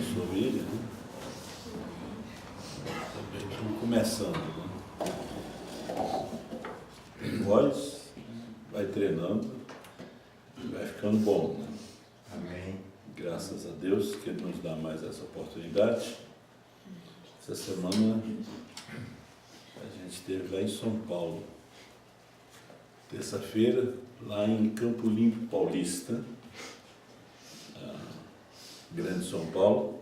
sobre ele, né? Também estamos começando, né? Voz, vai treinando e vai ficando bom, né? Amém. Graças a Deus que Ele nos dá mais essa oportunidade. Essa semana a gente esteve lá em São Paulo. Terça-feira, lá em Campo Limpo Paulista, Grande São Paulo,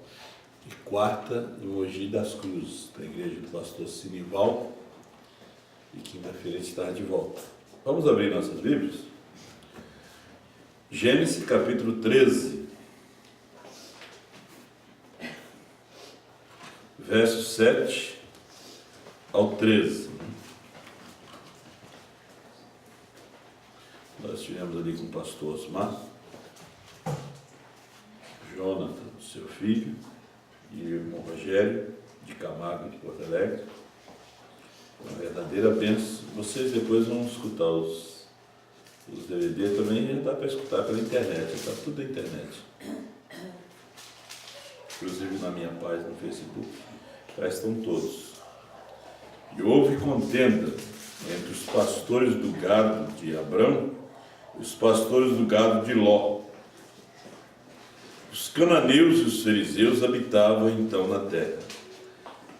e quarta em Mogi das Cruzes, para a igreja do pastor Sinival, e quinta-feira a gente está de volta. Vamos abrir nossas Bíblias? Gênesis capítulo 13, versos 7 ao 13. Nós estivemos ali com o pastor Osmar, Jonathan, seu filho, e o irmão Rogério, de Camargo, de Porto Alegre. Uma verdadeira bênção. Vocês depois vão escutar os DVD também, já dá para escutar pela internet, está tudo na internet. Inclusive na minha página no Facebook, já estão todos. E houve contenda entre os pastores do gado de Abrão e os pastores do gado de Ló. Os cananeus e os fariseus habitavam então na terra.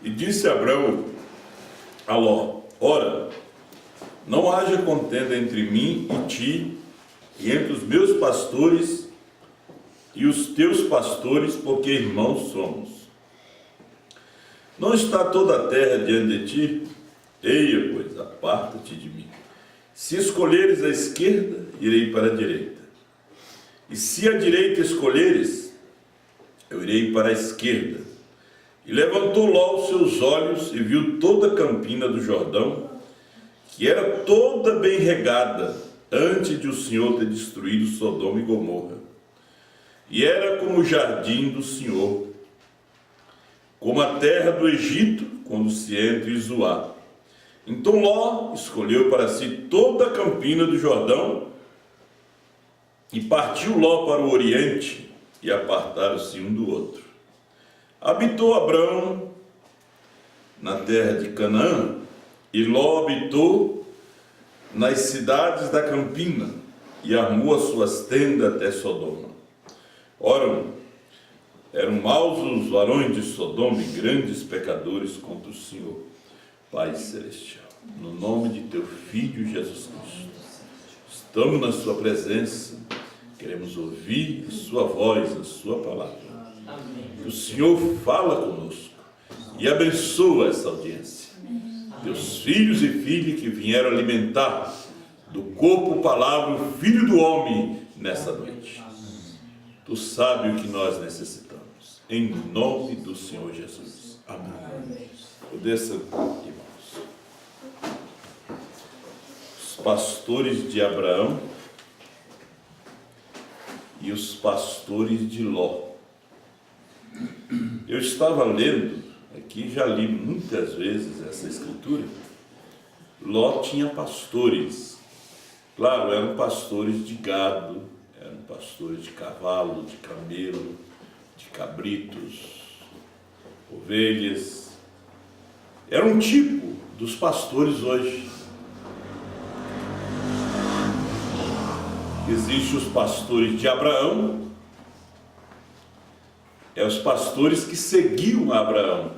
E disse Abrão a Ló: ora, não haja contenda entre mim e ti, e entre os meus pastores e os teus pastores, porque irmãos somos. Não está toda a terra diante de ti? Eia, pois, aparta-te de mim. Se escolheres a esquerda, irei para a direita. E se a direita escolheres, eu irei para a esquerda. E levantou Ló os seus olhos e viu toda a campina do Jordão, que era toda bem regada, antes de o Senhor ter destruído Sodoma e Gomorra. E era como o jardim do Senhor, como a terra do Egito, quando se entra em Zoar. Então Ló escolheu para si toda a campina do Jordão, e partiu Ló para o oriente, e apartaram-se um do outro. Habitou Abrão na terra de Canaã, e Ló habitou nas cidades da campina, e armou as suas tendas até Sodoma. Ora, eram maus os varões de Sodoma e grandes pecadores contra o Senhor, Pai Celestial. No nome de teu Filho Jesus Cristo, estamos na sua presença, queremos ouvir a sua voz, a sua palavra. Que o Senhor fala conosco e abençoa essa audiência. Teus filhos e filhas que vieram alimentar do corpo, palavra, o Filho do Homem nessa noite. Tu sabes o que nós necessitamos. Em nome do Senhor Jesus. Amém. Poder sentar, irmãos. Os pastores de Abraão e os pastores de Ló. Eu estava lendo aqui, já li muitas vezes essa escritura. Ló tinha pastores. Claro, eram pastores de gado, eram pastores de cavalo, de camelo, de cabritos, ovelhas. Era um tipo dos pastores hoje. Existem os pastores de Abraão, os pastores que seguiam Abraão.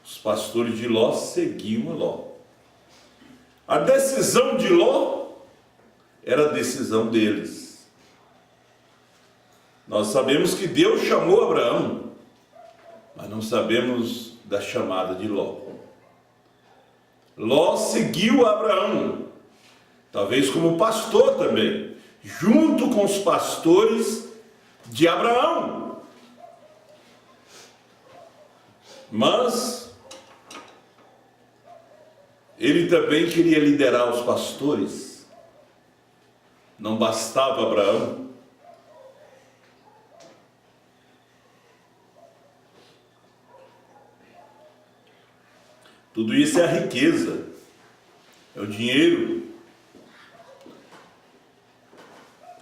Os pastores de Ló seguiam a Ló. A decisão de Ló era a decisão deles. Nós sabemos que Deus chamou Abraão, mas não sabemos da chamada de Ló. Ló seguiu Abraão, talvez como pastor também, junto com os pastores de Abraão. Mas ele também queria liderar os pastores. Não bastava Abraão. Tudo isso é a riqueza, é o dinheiro.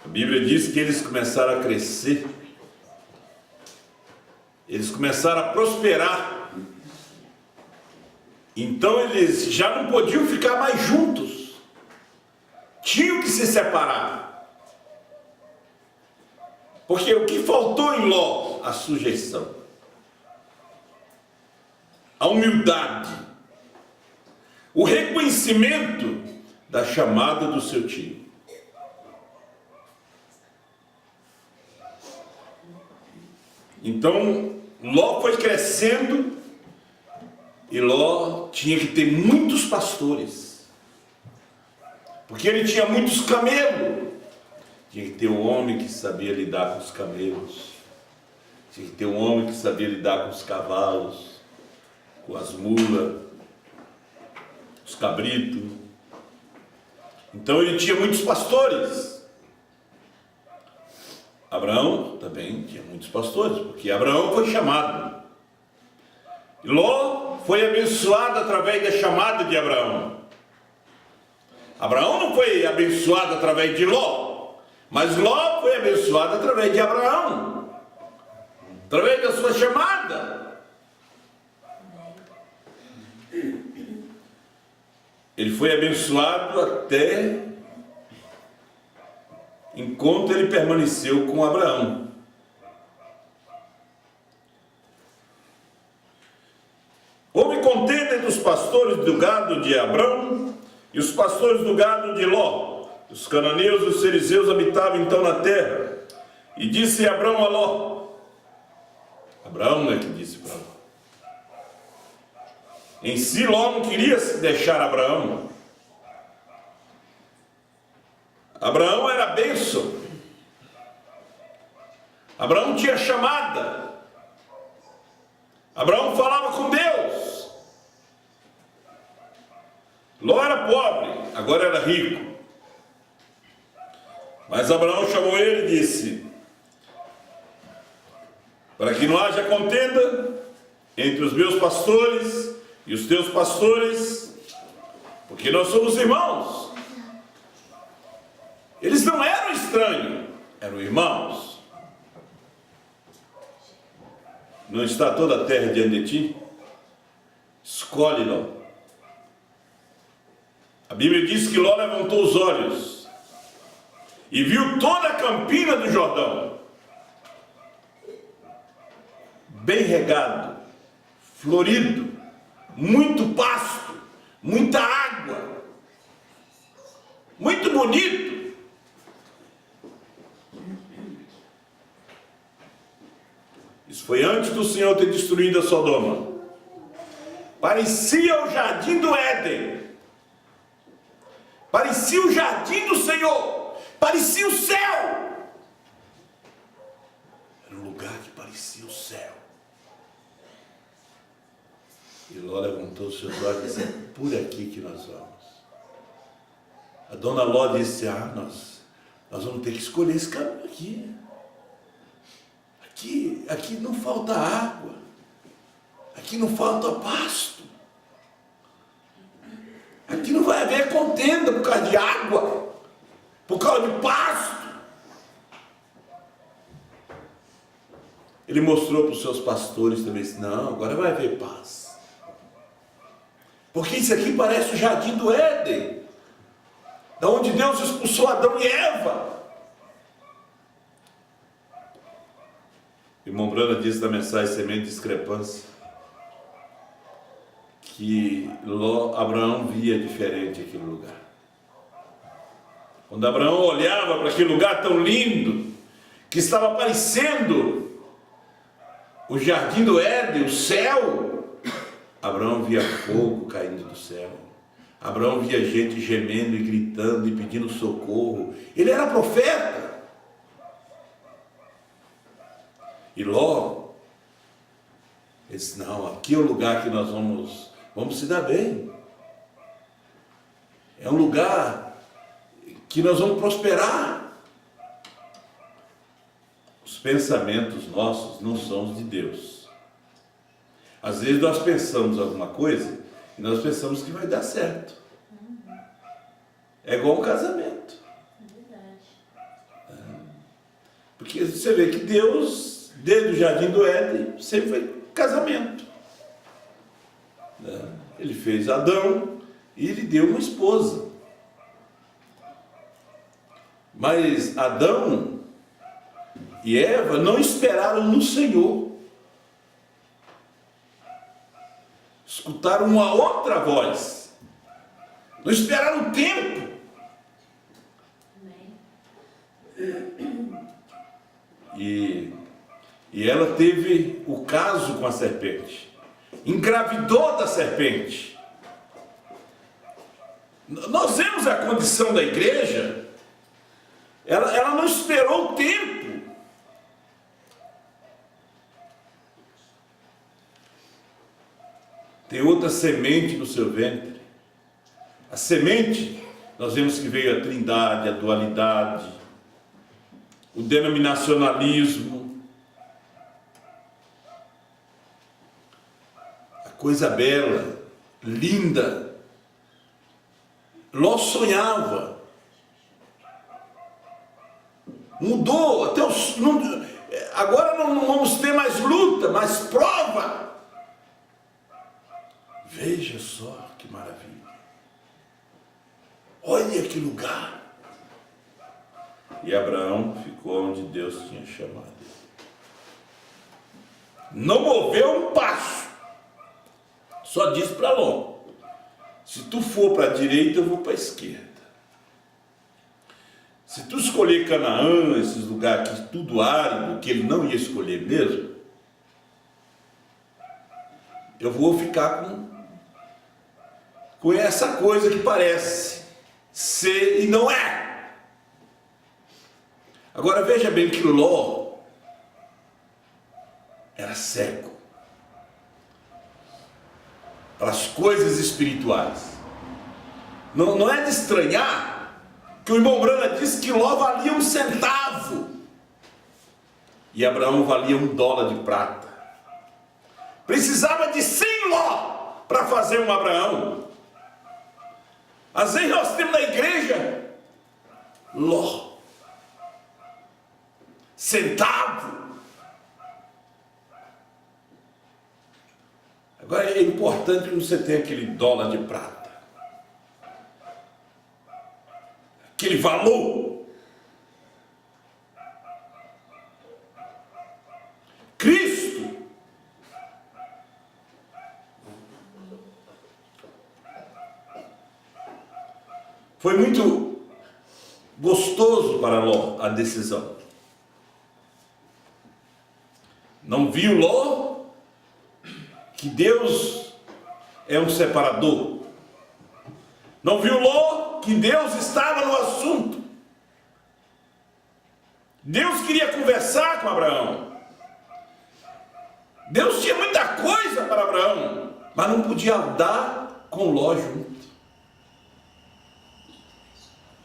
A Bíblia diz que eles começaram a crescer Eles começaram a prosperar. Então eles já não podiam ficar mais juntos. Tinham que se separar. Porque o que faltou em Ló? A sujeição. A humildade. O reconhecimento da chamada do seu tio. Então, Ló foi crescendo e Ló tinha que ter muitos pastores, porque ele tinha muitos camelos. Tinha que ter um homem que sabia lidar com os camelos, tinha que ter um homem que sabia lidar com os cavalos, com as mulas, os cabritos. Então ele tinha muitos pastores. Abraão também tinha muitos pastores, porque Abraão foi chamado. E Ló foi abençoado através da chamada de Abraão. Abraão não foi abençoado através de Ló, mas Ló foi abençoado através de Abraão, através da sua chamada. Ele foi abençoado até enquanto ele permaneceu com Abraão. Houve contenda entre os pastores do gado de Abrão e os pastores do gado de Ló. Os cananeus e os fariseus habitavam então na terra. E disse Abrão a Ló. Abraão é que disse para Ló. Em si Ló não queria deixar Abraão. Abraão era bênção. Abraão tinha chamada. Abraão falava com Deus. Ló era pobre, agora era rico. Mas Abraão chamou ele e disse: para que não haja contenda entre os meus pastores e os teus pastores, porque nós somos irmãos. Eles não eram estranhos, eram irmãos. Não está toda a terra diante de ti? Escolhe Ló. A Bíblia diz que Ló levantou os olhos e viu toda a campina do Jordão, bem regado, florido, muito pasto, muita água, muito bonito. Isso foi antes do Senhor ter destruído a Sodoma. Parecia o jardim do Éden. Parecia o jardim do Senhor. Parecia o céu. Era um lugar que parecia o céu. E Ló levantou os seus olhos e disse: é por aqui que nós vamos. A dona Ló disse: nós vamos ter que escolher esse caminho aqui. Aqui não falta água, aqui não falta pasto, aqui não vai haver contenda por causa de água, por causa de pasto. Ele mostrou para os seus pastores também, disse: não, agora vai haver paz, porque isso aqui parece o jardim do Éden, da onde Deus expulsou Adão e Eva. Irmão Brana disse na mensagem Semente de Discrepância que Abraão via diferente aquele lugar. Quando Abraão olhava para aquele lugar tão lindo, que estava parecendo o jardim do Éden, o céu, Abraão via fogo caindo do céu. Abraão via gente gemendo e gritando e pedindo socorro. Ele era profeta. E Ló, ele disse: não, aqui é o lugar que nós vamos se dar bem. É um lugar que nós vamos prosperar. Os pensamentos nossos não são os de Deus. Às vezes nós pensamos alguma coisa e nós pensamos que vai dar certo. É igual um casamento. Porque você vê que Deus desde o Jardim do Éden, sempre foi casamento. Ele fez Adão e lhe deu uma esposa. Mas Adão e Eva não esperaram no Senhor. Escutaram uma outra voz. Não esperaram tempo. E ela teve o caso com a serpente. Engravidou da serpente. Nós vemos a condição da igreja. Ela não esperou o tempo. Tem outra semente no seu ventre. A semente, nós vemos que veio a trindade, a dualidade, o denominacionalismo, a coisa bela, linda. Ló sonhava. Mudou, agora não vamos ter mais luta, mais prova. Veja só que maravilha. Olha que lugar. E Abraão ficou onde Deus tinha chamado. Não moveu um passo. Só disse para Ló: se tu for para a direita, eu vou para a esquerda. Se tu escolher Canaã, esses lugares aqui, tudo árido, que ele não ia escolher mesmo, eu vou ficar com essa coisa que parece ser e não é. Agora veja bem que Ló era cego para as coisas espirituais. Não é de estranhar que o irmão Brana disse que Ló valia 1 centavo e Abraão valia $1 de prata. Precisava de 100 Ló para fazer um Abraão. Às vezes nós temos na igreja Ló, centavo. Agora é importante que você tenha aquele $1 de prata, aquele valor. Cristo foi muito gostoso para Ló a decisão. Não viu Ló que Deus é um separador? Não viu Ló que Deus estava no assunto? Deus queria conversar com Abraão. Deus tinha muita coisa para Abraão, mas não podia dar com Ló junto.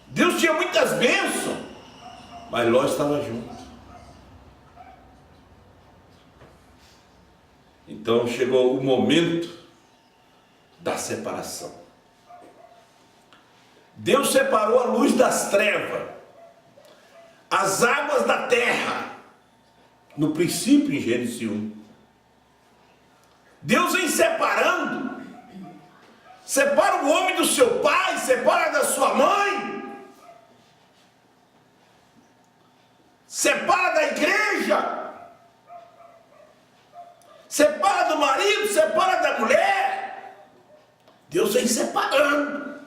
Deus tinha muitas bênçãos, mas Ló estava junto. Então chegou o momento da separação. Deus separou a luz das trevas, as águas da terra, no princípio em Gênesis 1. Deus vem separando. Separa o homem do seu pai, separa da sua mãe, separa da igreja, separa do marido, separa da mulher. Deus vem separando.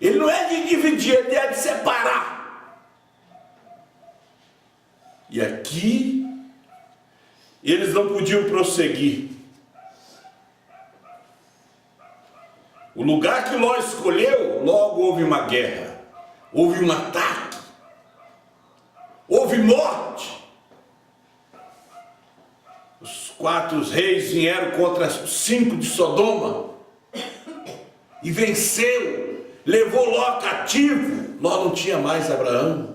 Ele não é de dividir, ele é de separar. E aqui eles não podiam prosseguir. O lugar que Ló escolheu, logo houve uma guerra, houve um ataque, houve morte. Os 4 reis vieram contra os 5 de Sodoma e venceu, levou Ló cativo. Ló não tinha mais Abraão.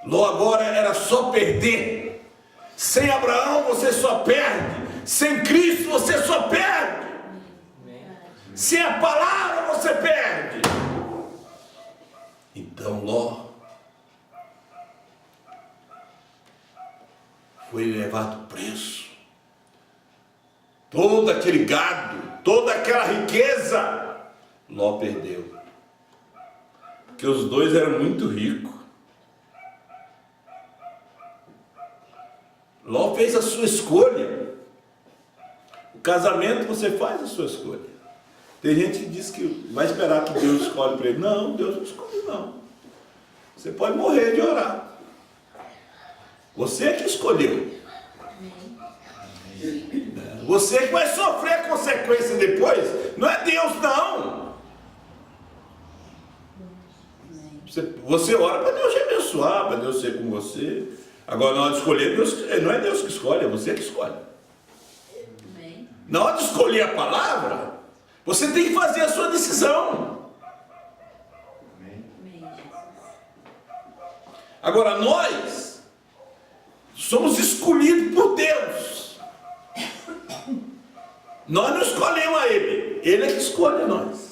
Ló agora era só perder. Sem Abraão você só perde. Sem Cristo você só perde. Sem a palavra você perde. Então Ló foi elevado o preço. Todo aquele gado, toda aquela riqueza, Ló perdeu. Porque os dois eram muito ricos. Ló fez a sua escolha. O casamento você faz a sua escolha. Tem gente que diz que vai esperar que Deus escolhe para ele. Não, Deus não escolhe não. Você pode morrer de orar. Você é que escolheu. Você que vai sofrer a consequência depois. Não é Deus não. Você ora para Deus te abençoar, para Deus ser com você. Agora na hora de escolher, Deus, não é Deus que escolhe, é você que escolhe. Na hora de escolher a palavra, você tem que fazer a sua decisão. Agora nós somos escolhidos por Deus. Nós não escolhemos a Ele, Ele é que escolhe a nós.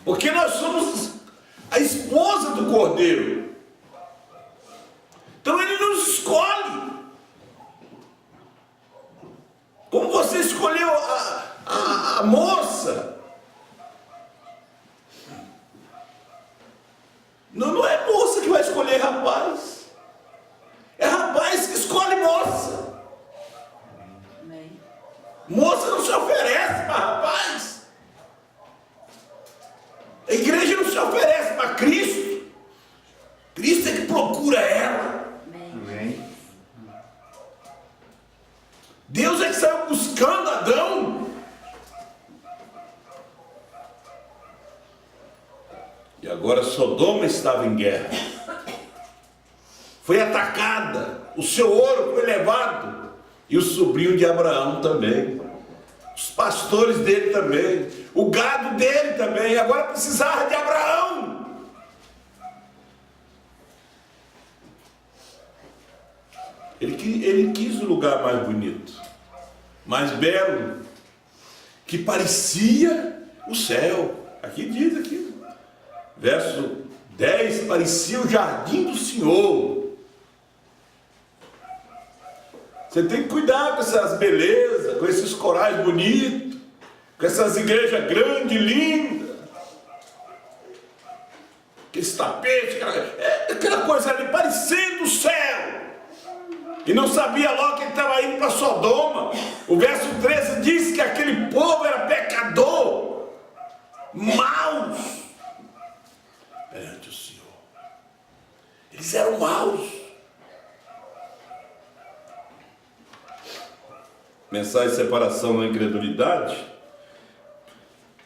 Porque nós somos a esposa do Cordeiro. Então Ele nos escolhe. Como você escolheu a moça. Não é moça que vai escolher rapaz. É rapaz que escolhe moça. Moça não se oferece para rapaz. A igreja não se oferece para Cristo. Cristo é que procura ela. Amém. Deus é que saiu buscando Adão. E agora Sodoma estava em guerra. Foi atacada. O seu ouro foi levado. E o sobrinho de Abraão também. Os pastores dele também. O gado dele também. Agora precisava de Abraão. Ele quis o lugar mais bonito, mais belo, que parecia o céu. Aqui diz aqui, verso 10, parecia o jardim do Senhor. Você tem que cuidar com essas belezas, com esses corais bonitos, com essas igrejas grandes, lindas, aqueles tapetes, aquela coisa ali parecendo o céu. E não sabia logo que ele estava indo para Sodoma. O verso 13 diz que aquele povo era pecador, maus perante o Senhor. Eles eram maus. Mensagem de separação na incredulidade,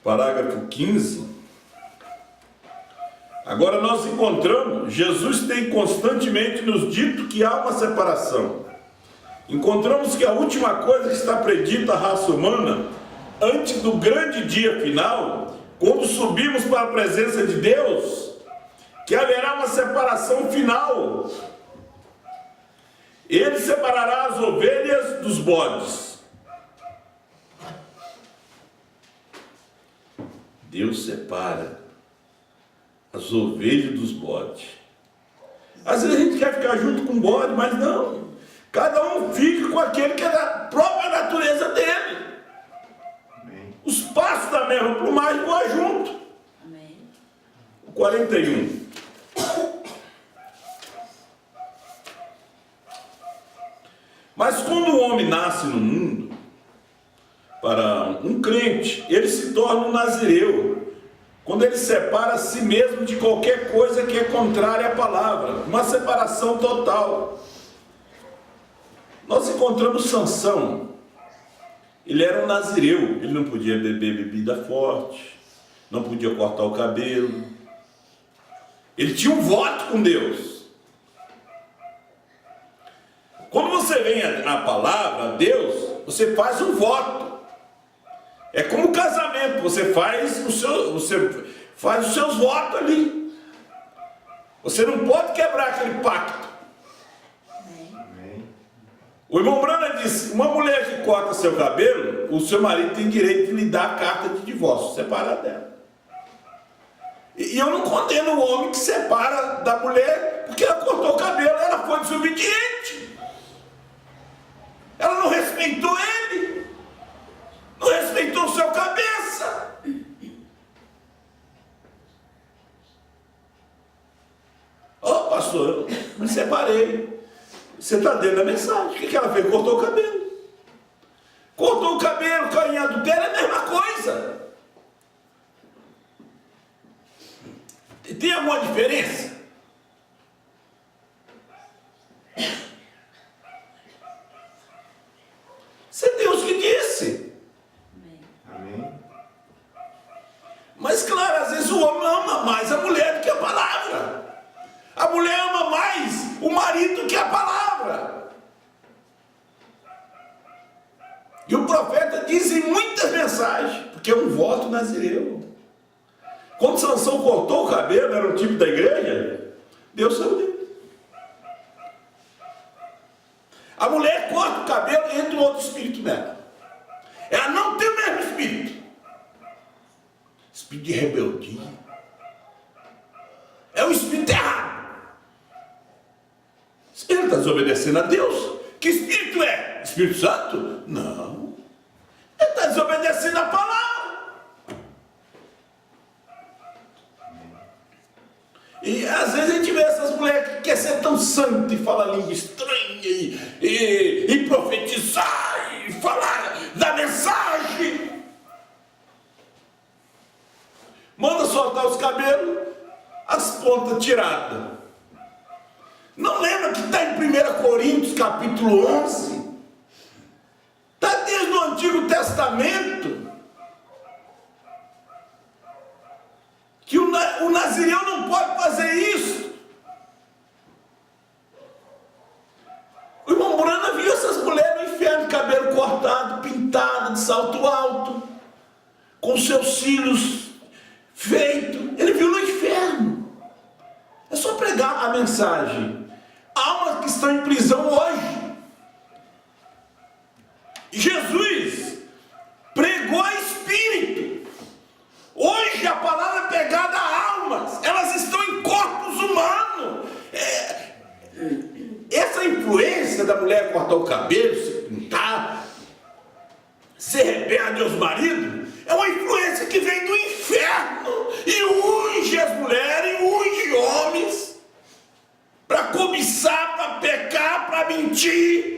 parágrafo 15. Agora nós encontramos, Jesus tem constantemente nos dito que há uma separação. Encontramos que a última coisa que está predita à raça humana, antes do grande dia final, quando subimos para a presença de Deus, que haverá uma separação final. Ele separará as ovelhas dos bodes. Deus separa as ovelhas dos bodes. Às vezes a gente quer ficar junto com o bode, mas não. Cada um fica com aquele que é da própria natureza dele. Amém. Os passos da mesma plumagem voam junto. Amém. 41. Mas quando o homem nasce no mundo, para um crente, ele se torna um nazireu. Quando ele separa a si mesmo de qualquer coisa que é contrária à palavra. Uma separação total. Nós encontramos Sansão. Ele era um nazireu. Ele não podia beber bebida forte. Não podia cortar o cabelo. Ele tinha um voto com Deus. Quando você vem à palavra, a Deus, você faz um voto. É como casamento, você faz os seus votos ali. Você não pode quebrar aquele pacto. Amém. O irmão Brana disse, uma mulher que corta seu cabelo, o seu marido tem direito de lhe dar a carta de divórcio, separar dela. E eu não condeno o homem que separa da mulher, porque ela cortou o cabelo, ela foi desobediente. Ela não respeitou ele. Não respeitou o seu cabeça. Ó, pastor, eu me separei. Você está dentro da mensagem. O que ela fez? Cortou o cabelo. Cortou o cabelo, caiu em adultério, é a mesma coisa. Tem alguma diferença? Isso é Deus que disse. Amém. Mas claro, às vezes o homem ama mais a mulher do que a palavra. A mulher ama mais o marido do que a palavra. E o profeta diz em muitas mensagens, porque é um voto nazireu. Quando Sansão cortou o cabelo, era um tipo da igreja, Deus saiu dele. A mulher corta o cabelo e entra um outro espírito nela. Ela não tem o mesmo espírito. Espírito de rebeldia. É o espírito errado. Ele está desobedecendo a Deus. Que espírito é? Espírito Santo? Não. Ele está desobedecendo a palavra. E às vezes a gente vê essas mulheres que querem ser tão santas e falar língua estranha e profetizar e falar da mensagem. Manda soltar os cabelos, as pontas tiradas. Não lembra que está em 1 Coríntios capítulo 11? Está desde o Antigo Testamento. Que o nazireu não pode fazer isso. O irmão Brana viu essas mulheres no inferno, de cabelo cortado, pintado, de salto alto, com seus cílios feitos. Ele viu no inferno. É só pregar a mensagem. Almas que estão em prisão hoje. Jesus pregou a espírito. Hoje a palavra é pegada a almas. Elas estão em corpos humanos. Essa influência da mulher cortar o cabelo, se pintar, ser rebelde aos maridos, é uma influência que vem do inferno e unge as mulheres, unge homens para cobiçar, para pecar, para mentir.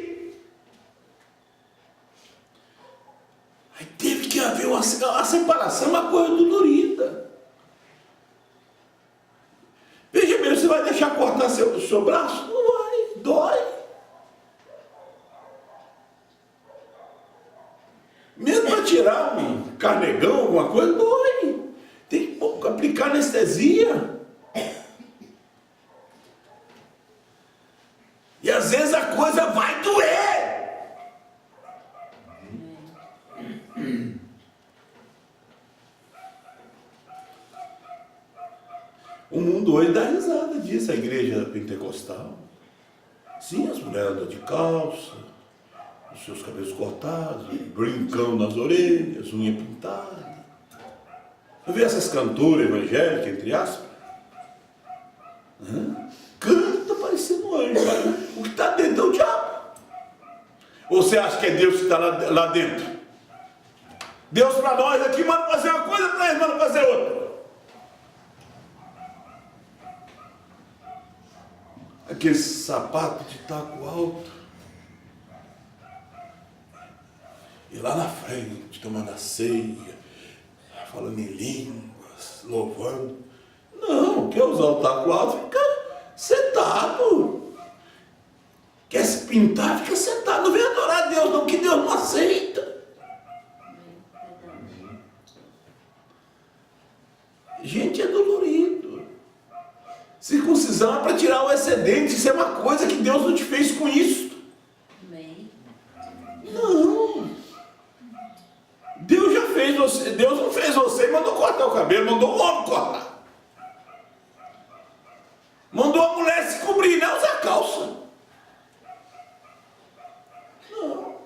Aí teve que haver a separação, é uma coisa dolorida. Veja bem, você vai deixar cortar seu braço? Não vai, dói. Mesmo para tirar um carnegão, alguma coisa, dói. Tem que aplicar anestesia. E às vezes a coisa vai doer. O mundo hoje dá risada disso, a igreja pentecostal. Sim, as mulheres andam de calça, os seus cabelos cortados, brincão nas orelhas, unha pintada. Eu vi essas cantoras evangélicas, entre aspas, canta parecendo um anjo, mas o que está dentro é o diabo. Ou você acha que é Deus que está lá dentro? Deus para nós aqui manda fazer uma coisa, para eles manda fazer outra. Aquele sapato de taco alto. E lá na frente, tomando a ceia, falando em línguas, louvando. Não, quer usar o taco alto, fica sentado. Quer se pintar, fica sentado. Não vem adorar a Deus, não, que Deus não aceita. Gente, é dolorido. Circuncisão é para tirar o excedente. Isso é uma coisa que Deus não te fez com isso. Não. Deus já fez você. Deus não fez você e mandou cortar o cabelo. Mandou o homem cortar. Mandou a mulher se cobrir, não usar calça. Não.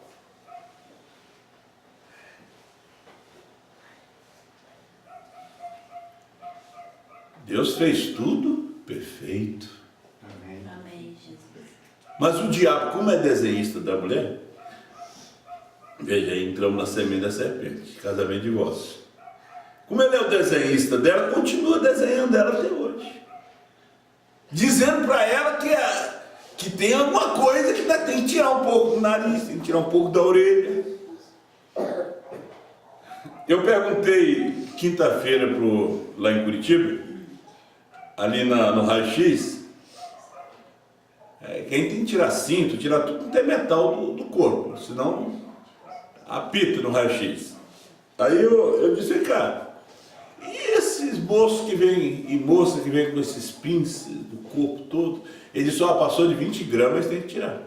Deus fez tudo perfeito. Amém. Amém, Jesus. Mas o diabo, como é desenhista da mulher, veja, aí entramos na semente da serpente, casamento e divórcio. Como ele é o desenhista dela, continua desenhando ela até hoje. Dizendo para ela que tem alguma coisa que ainda tem que tirar um pouco do nariz, tem que tirar um pouco da orelha. Eu perguntei quinta-feira lá em Curitiba, ali no raio-x, quem tem que tirar cinto, tirar tudo, não tem metal do corpo, senão apita no raio-x. Aí eu disse, cara, e esses moços que vêm, e moça que vem com esses pins do corpo todo, ele só passou de 20 gramas, tem que tirar.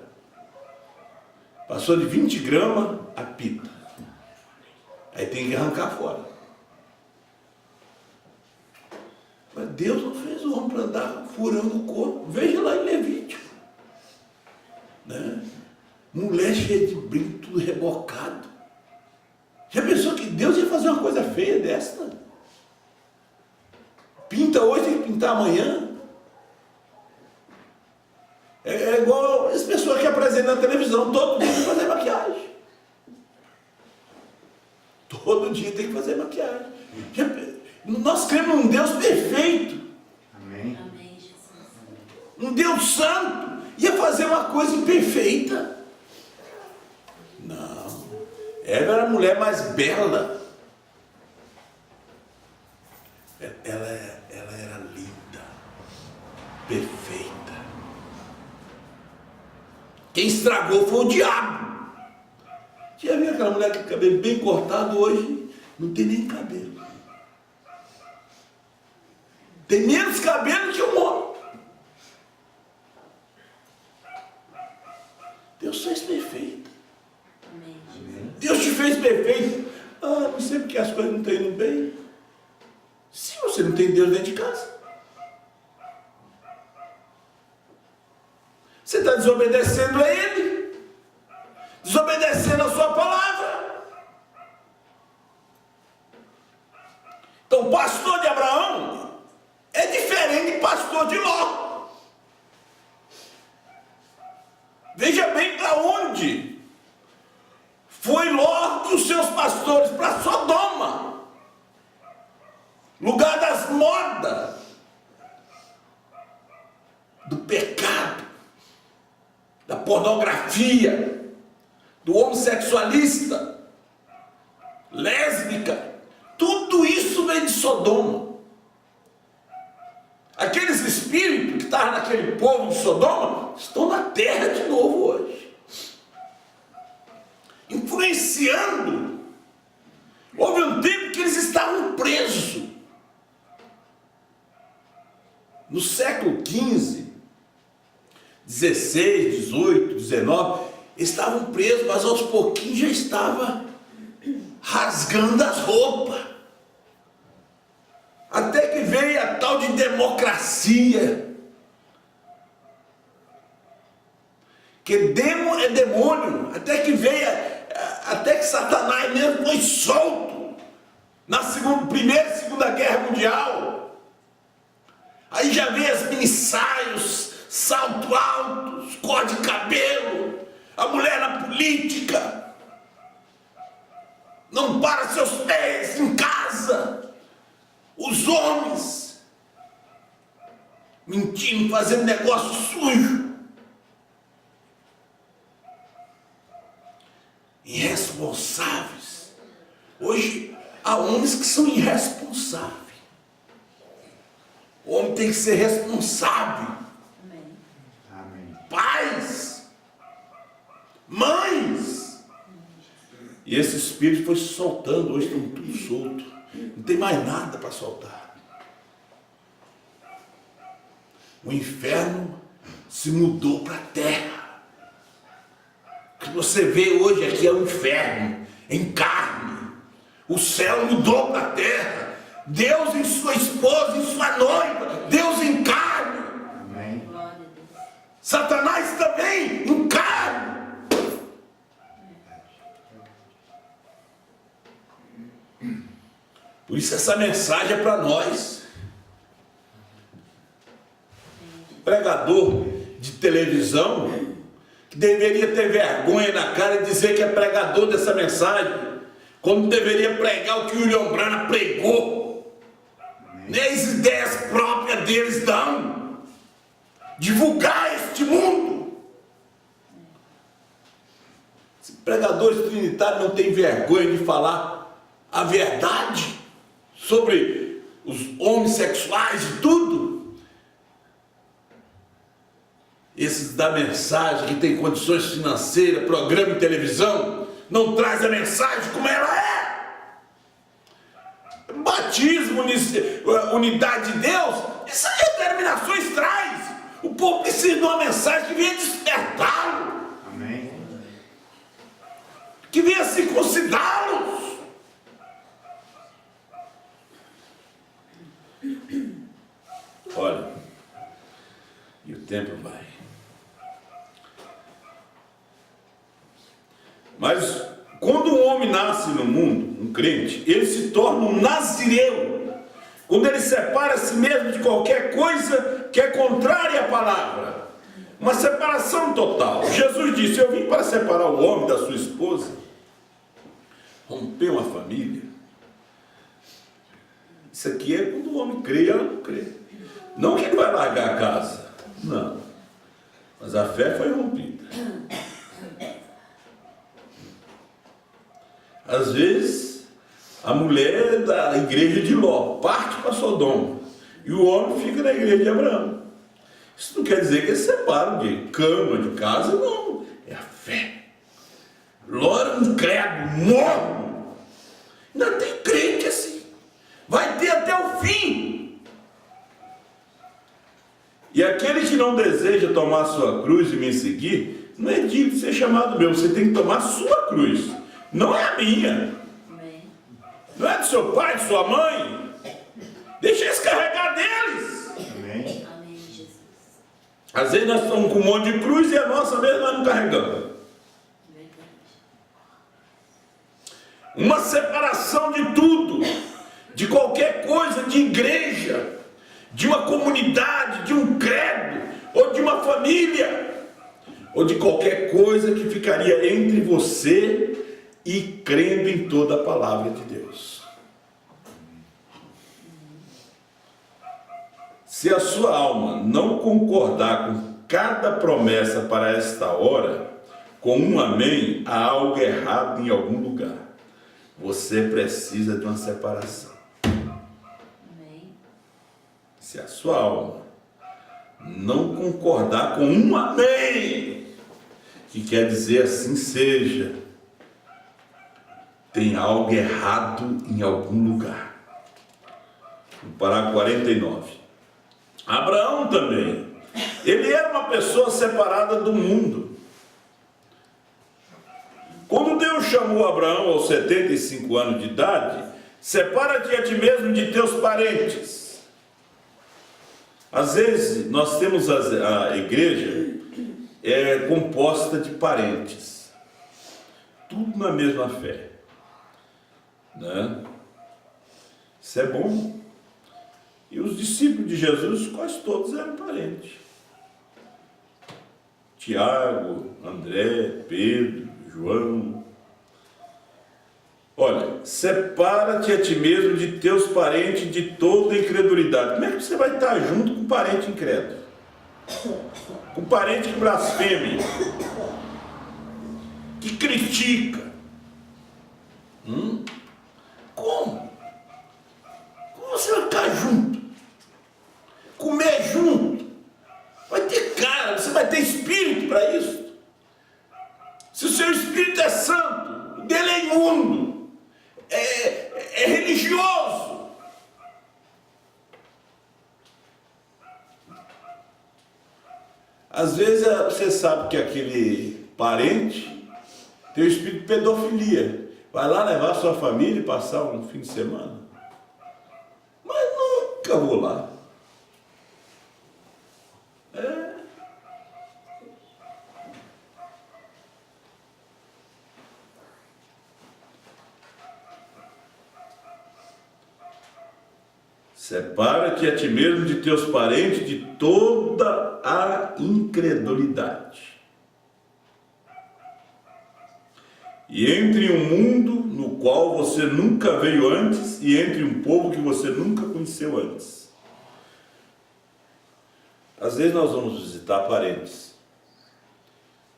Passou de 20 gramas, apita. Aí tem que arrancar fora. Mas Deus não fez o homem para andar furando o corpo. Veja lá em Levítico. Né? Mulher cheia de brinco, tudo rebocado. Já pensou que Deus ia fazer uma coisa feia desta? Pinta hoje, tem que pintar amanhã. É igual as pessoas que apresentam na televisão, todo dia tem que fazer maquiagem. Todo dia tem que fazer maquiagem. Nós cremos num Deus perfeito. Amém. Amém, Jesus. Um Deus santo. Ia fazer uma coisa imperfeita. Não. Ela era a mulher mais bela. Ela era linda. Perfeita. Quem estragou foi o diabo. Já viu aquela mulher com o cabelo bem cortado hoje? Não tem nem cabelo. Tem menos cabelo que um homem. Deus fez perfeito. Amém. Deus te fez perfeito. Ah, não sei porque as coisas não estão indo bem. Se você não tem Deus dentro de casa, você está desobedecendo a Ele, desobedecendo a sua palavra. Então, o pastor de Abraão é diferente do pastor de Ló. Veja bem para onde foi Ló e os seus pastores, para Sodoma, lugar das modas, do pecado, da pornografia, do homossexualista, lésbica. Tudo isso vem de Sodoma. Aqueles espíritos que estavam naquele povo de Sodoma estão na terra de novo hoje, influenciando. Houve um tempo que eles estavam presos. No século XV, XVI, XVIII, XIX, estavam presos, mas aos pouquinhos já estava rasgando as roupas. Até que veio a tal de democracia. Que demo é demônio. Até que Satanás mesmo foi solto na Primeira e Segunda Guerra Mundial. Aí já veio as mini-saios, salto alto, cor de cabelo, a mulher na política, não para seus pés em casa, os homens mentindo, fazendo negócio sujo, irresponsáveis. Hoje há homens que são irresponsáveis. O homem tem que ser responsável. Amém. Amém. Pais, mães. E esse espírito foi se soltando, hoje estão tudo solto. Não tem mais nada para soltar. O inferno se mudou para a terra. O que você vê hoje aqui é o inferno, em carne. O céu mudou para a terra. Deus em sua esposa, em sua noiva. Deus em carne. Amém. Glória a Deus. Satanás também em carne. Por isso essa mensagem é para nós. Pregador de televisão que deveria ter vergonha na cara e dizer que é pregador dessa mensagem, quando deveria pregar o que o William Branham pregou. Nem as ideias próprias deles dão. Divulgar este mundo. Os pregadores trinitários não têm vergonha de falar a verdade sobre os homossexuais e tudo. Esses da mensagem que tem condições financeiras, programa de televisão, não traz a mensagem como ela é. Batismo, unidade de Deus, isso aí determinações traz. O povo precisa de uma mensagem que venha despertá-lo. Amém. Que venha circuncidá-los. Olha, e o tempo vai. Mas quando um homem nasce no mundo, um crente, ele se torna um nazireu. Quando ele separa a si mesmo de qualquer coisa que é contrária à palavra. Uma separação total. Jesus disse: eu vim para separar o homem da sua esposa. Romper uma família. Isso aqui é quando o homem crê e ela não crê. Não que ele vai largar a casa. Não. Mas a fé foi rompida. Às vezes, a mulher da igreja de Ló parte para Sodoma. E o homem fica na igreja de Abraão. Isso não quer dizer que eles separam de cama, de casa, não. É a fé. Ló era um credo morno. Ainda tem crente assim. Vai ter até o fim. E aquele que não deseja tomar sua cruz e me seguir, não é digno de ser chamado meu. Você tem que tomar sua cruz. Não é a minha. Amém. Não é do seu pai, de sua mãe. Deixa eles carregar deles. Amém. Amém, Jesus. Às vezes nós estamos com um monte de cruz e a nossa mesmo nós não carregamos. Verdade. Uma separação de tudo, de qualquer coisa, de igreja, de uma comunidade, de um credo, ou de uma família, ou de qualquer coisa que ficaria entre você e crendo em toda a palavra de Deus. Se a sua alma não concordar com cada promessa para esta hora, com um amém, há algo errado em algum lugar. Você precisa de uma separação. Amém. Se a sua alma não concordar com um amém, que quer dizer assim seja, tem algo errado em algum lugar. No parágrafo 49. Abraão também. Ele era uma pessoa separada do mundo. Quando Deus chamou Abraão aos 75 anos de idade, separa-te a ti mesmo de teus parentes. Às vezes nós temos a igreja composta de parentes. Tudo na mesma fé. Né? Isso é bom. E os discípulos de Jesus, quase todos eram parentes. Tiago, André, Pedro, João. Olha, separa-te a ti mesmo de teus parentes de toda incredulidade. Como é que você vai estar junto com um parente incrédulo? Com um parente que blasfeme, que critica. Como? Como você vai estar junto? Comer junto? Vai ter cara, você vai ter espírito para isso. Se o seu espírito é santo, o dele é imundo, é religioso. Às vezes você sabe que aquele parente tem o espírito de pedofilia. Vai lá levar sua família e passar um fim de semana. Mas nunca vou lá. Separa-te a ti mesmo de teus parentes de toda a incredulidade. e entre um mundo no qual você nunca veio antes e entre um povo que você nunca conheceu antes. Às vezes nós vamos visitar parentes,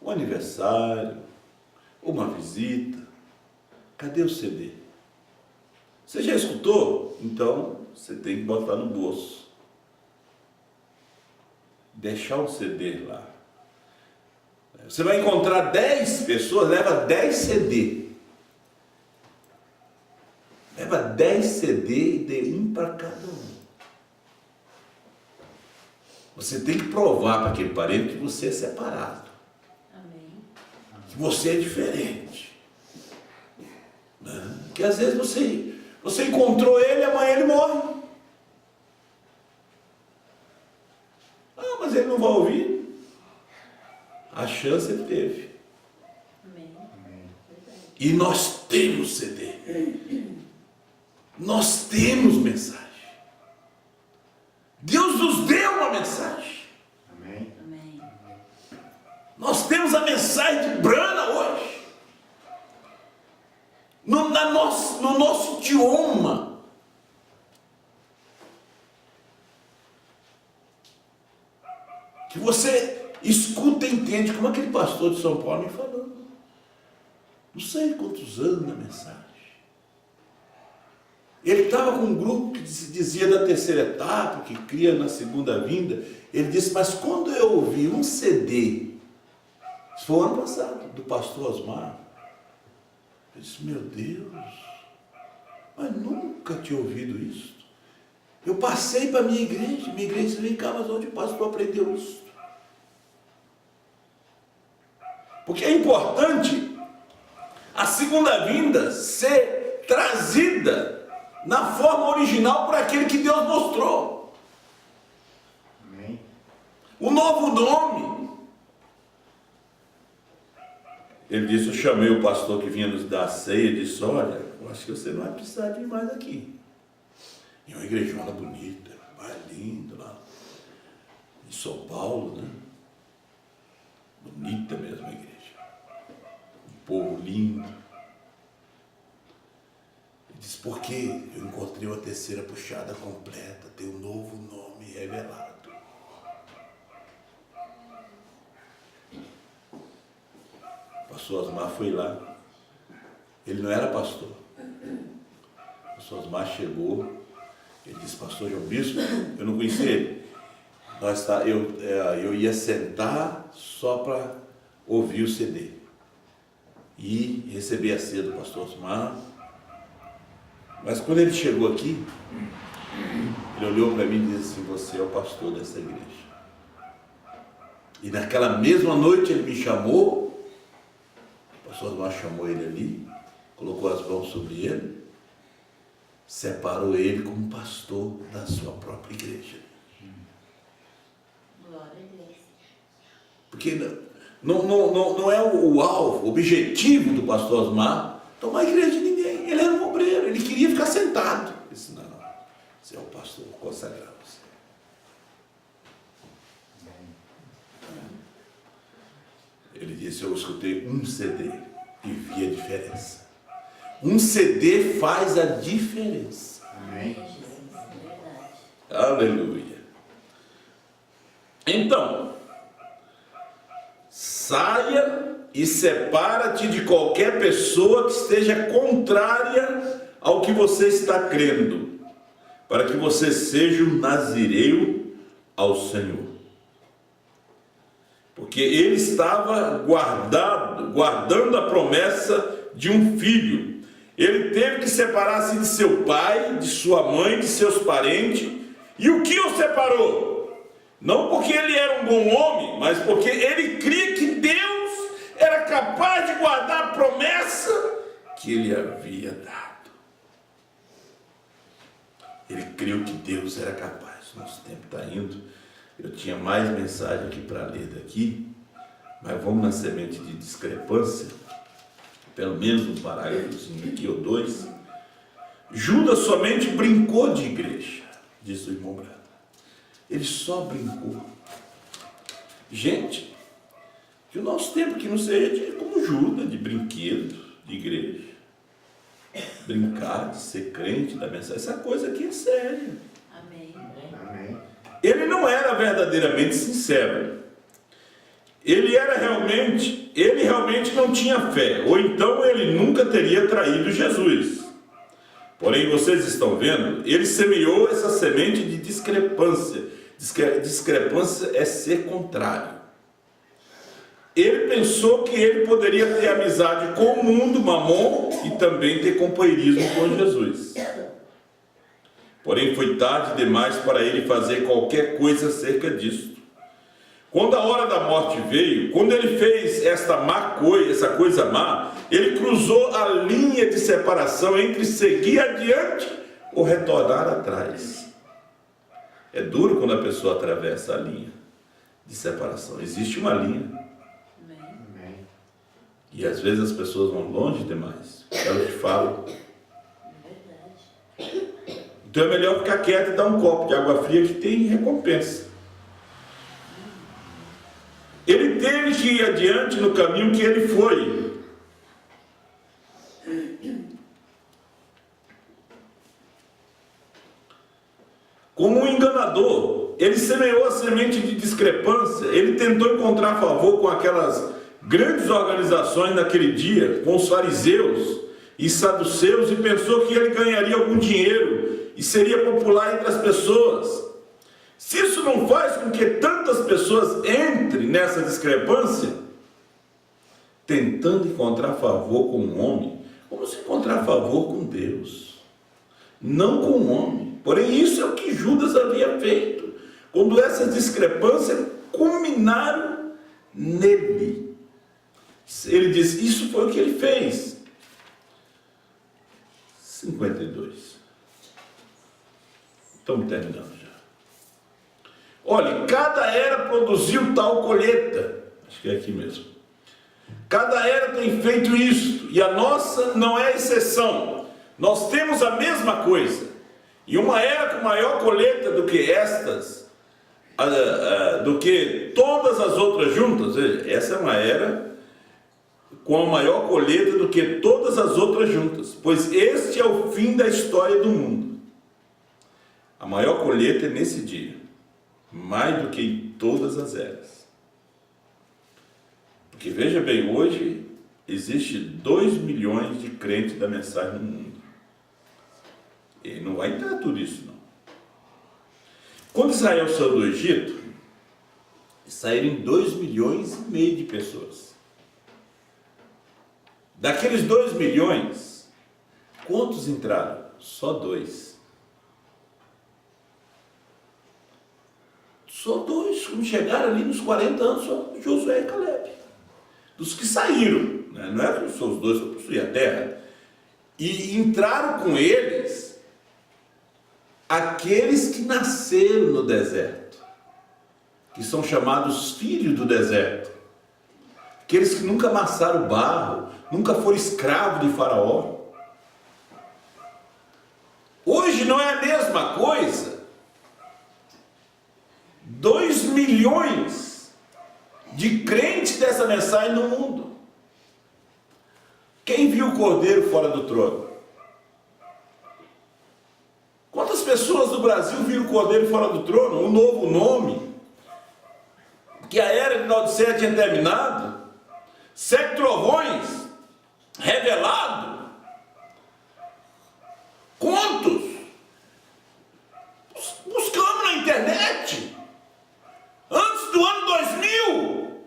um aniversário, uma visita. Cadê o CD? Você já escutou? Então você tem que botar no bolso. Deixar o CD lá. Você vai encontrar 10 pessoas, leva 10 CD. Leva 10 CD e dê um para cada um. Você tem que provar para aquele parente que você é separado. Amém. Que você é diferente. Né? Que às vezes você encontrou ele e amanhã ele morre. Ah, mas ele não vai ouvir. A chance ele teve. Amém. Amém. Verdade. E nós temos CD. Nós temos mensagem. Deus nos deu uma mensagem. Amém. Amém. Nós temos a mensagem de Brana hoje. No nosso idioma. Que você escuta e entende, como aquele pastor de São Paulo me falou. Não sei quantos anos na mensagem. Ele estava com um grupo que se dizia da terceira etapa, que cria na segunda vinda. Ele disse, mas quando eu ouvi um CD, isso foi o ano passado, do pastor Osmar, eu disse, meu Deus, mas nunca tinha ouvido isso. Eu passei para a minha igreja vem cá, mas onde o pastor aprendeu isso? Porque é importante a segunda vinda ser trazida na forma original por aquele que Deus mostrou. Amém. O novo nome. Ele disse, eu chamei o pastor que vinha nos dar a ceia e disse, olha, eu acho que você não vai precisar vir mais aqui. E uma igrejona bonita, vai lindo lá, em São Paulo, né? Bonita mesmo a igreja. Um povo lindo. Ele disse, porque eu encontrei uma terceira puxada completa, tem um novo nome revelado. O pastor Osmar foi lá. Ele não era pastor. O pastor Osmar chegou. Ele disse, pastor João Bispo, eu não conhecia ele. Eu ia sentar só para ouvir o CD. E receber a ceia do pastor Osmar. Mas quando ele chegou aqui, ele olhou para mim e disse assim, você é o pastor dessa igreja. E naquela mesma noite ele me chamou, o pastor Osmar chamou ele ali, colocou as mãos sobre ele, separou ele como pastor da sua própria igreja. Glória a Deus. Porque não é o alvo, o objetivo do pastor Osmar tomar a igreja de ninguém. Ele era um obreiro, ele queria ficar sentado. Ele disse, não, você é o pastor, vou consagrar você. Ele disse, eu escutei um CD e vi a diferença. Um CD faz a diferença. Amém. Jesus, verdade. Aleluia. Então, saia e separa-te de qualquer pessoa que esteja contrária ao que você está crendo, para que você seja um nazireu ao Senhor. Porque ele estava guardando a promessa de um filho. Ele teve que separar-se de seu pai, de sua mãe, de seus parentes. E o que o separou? Não porque ele era um bom homem, mas porque ele cria que Deus era capaz de guardar a promessa que ele havia dado. Ele creu que Deus era capaz. Nosso tempo está indo. Eu tinha mais mensagem aqui para ler daqui, mas vamos na semente de discrepância, pelo menos um parágrafozinho aqui ou dois. Judas somente brincou de igreja, diz o irmão Brana. Ele só brincou. Gente, que o nosso tempo aqui não seja como Judas, de brinquedo, de igreja, brincar de ser crente da mensagem. Essa coisa aqui é séria. Amém. Amém. Ele não era verdadeiramente sincero. Ele realmente não tinha fé, ou então ele nunca teria traído Jesus. Porém, vocês estão vendo, ele semeou essa semente de discrepância. Discrepância é ser contrário. Ele pensou que ele poderia ter amizade com o mundo, Mamon, e também ter companheirismo com Jesus. Porém, foi tarde demais para ele fazer qualquer coisa acerca disso. Quando a hora da morte veio, quando ele fez essa coisa má, ele cruzou a linha de separação entre seguir adiante ou retornar atrás. É duro quando a pessoa atravessa a linha de separação. Existe uma linha. Amém. Amém. E às vezes as pessoas vão longe demais. Elas te falam. Verdade. Então é melhor ficar quieto e dar um copo de água fria que tem recompensa. Ele teve que ir adiante no caminho que ele foi. Como um enganador, ele semeou a semente de discrepância, ele tentou encontrar favor com aquelas grandes organizações naquele dia, com os fariseus e saduceus, e pensou que ele ganharia algum dinheiro e seria popular entre as pessoas. Se isso não faz com que tantas pessoas entrem nessa discrepância, tentando encontrar favor com um homem, vamos encontrar favor com Deus, não com o homem. Porém, isso é o que Judas havia feito, quando essas discrepâncias culminaram nele. Ele diz, isso foi o que ele fez. 52. Estamos terminando já. Olha, cada era produziu tal colheita. Acho que é aqui mesmo. Cada era tem feito isso, e a nossa não é exceção. Nós temos a mesma coisa. E uma era com maior colheita do que estas, do que todas as outras juntas. Essa é uma era com a maior colheita do que todas as outras juntas, pois este é o fim da história do mundo. A maior colheita é nesse dia, mais do que em todas as eras. Porque veja bem, hoje existe 2 milhões de crentes da mensagem no mundo. E não vai entrar tudo isso, não. Quando Israel saiu do Egito, saíram 2 milhões e meio de pessoas. Daqueles 2 milhões, quantos entraram? Só 2. Só 2, como chegaram ali nos 40 anos, só Josué e Caleb. Dos que saíram, né? Não era só os 2 para possuir a terra. E entraram com eles aqueles que nasceram no deserto, que são chamados filhos do deserto, aqueles que nunca amassaram barro, nunca foram escravos de Faraó. Hoje não é a mesma coisa. 2 milhões de crentes dessa mensagem no mundo. Quem viu o Cordeiro fora do trono? Quantas pessoas do Brasil viram o Cordeiro fora do trono? Um novo nome? Que a era de Laodiceia tinha terminado? 7 trovões? Revelado? Quantos? Buscamos na internet. Antes do ano 2000.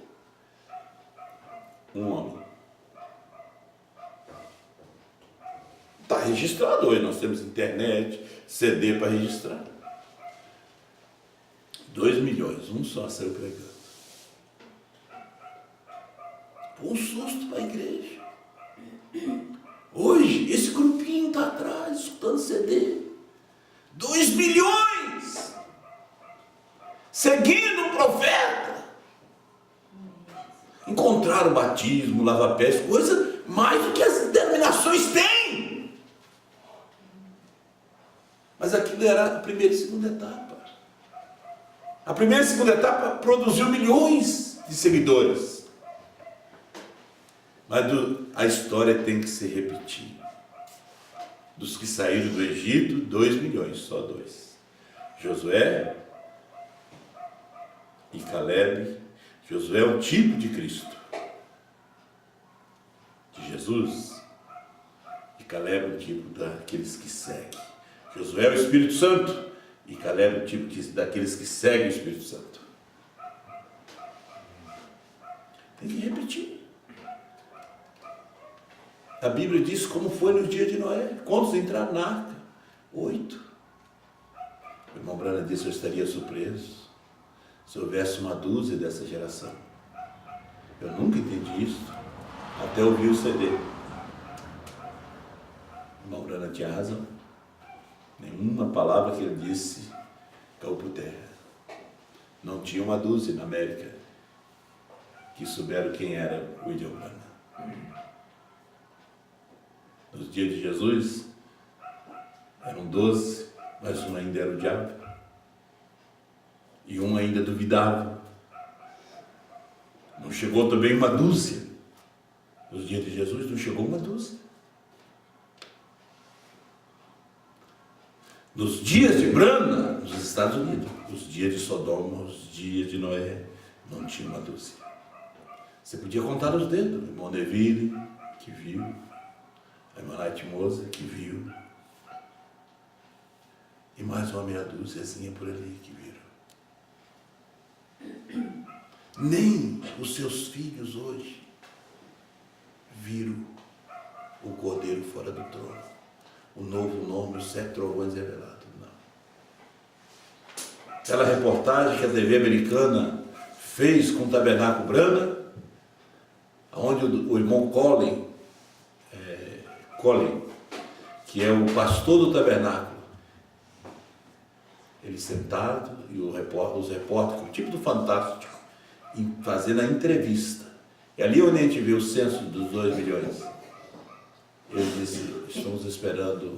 Um homem. Está registrado hoje, nós temos internet, CD para registrar. 2 milhões, um só saiu pregando. Um susto para a igreja. Hoje, esse grupinho está atrás, escutando CD. 2 milhões! Seguindo o profeta. Encontraram o batismo, lava-pés, coisa mais do que as denominações têm. Mas aquilo era a primeira e segunda etapa. A primeira e segunda etapa produziu milhões de seguidores. Mas a história tem que se repetir. Dos que saíram do Egito, 2 milhões, só 2. Josué e Caleb. Josué é um tipo de Cristo, de Jesus. E Caleb é um tipo daqueles que seguem. Josué é o Espírito Santo e Caleb é o tipo daqueles que seguem o Espírito Santo. Tem que repetir. A Bíblia diz como foi no dia de Noé. Quantos entraram na arca? 8. O irmão Brana disse: eu estaria surpreso se houvesse uma dúzia dessa geração. Eu nunca entendi isso, até ouvir o CD. O irmão Brana tinha razão. Nenhuma palavra que ele disse caiu por terra. Não tinha uma dúzia na América que souberam quem era o William Brana. Nos dias de Jesus, eram 12, mas um ainda era o diabo. E um ainda duvidava. Não chegou também uma dúzia. Nos dias de Jesus não chegou uma dúzia. Nos dias de Brana, nos Estados Unidos, os dias de Sodoma, os dias de Noé, não tinha uma dúzia. Você podia contar os dedos. O irmão Neville, que viu. A irmã Light Moza, que viu. E mais uma meia dúziazinha por ali que viram. Nem os seus filhos hoje viram o Cordeiro fora do trono. O novo nome, os 7 trovões revelados. Não. Aquela reportagem que a TV americana fez com o Tabernáculo Brana, onde o irmão Colin, que é o pastor do tabernáculo, ele sentado e os repórteres, como tipo do Fantástico, fazendo a entrevista. E ali onde a gente vê o censo dos 2 milhões, ele disse: estamos esperando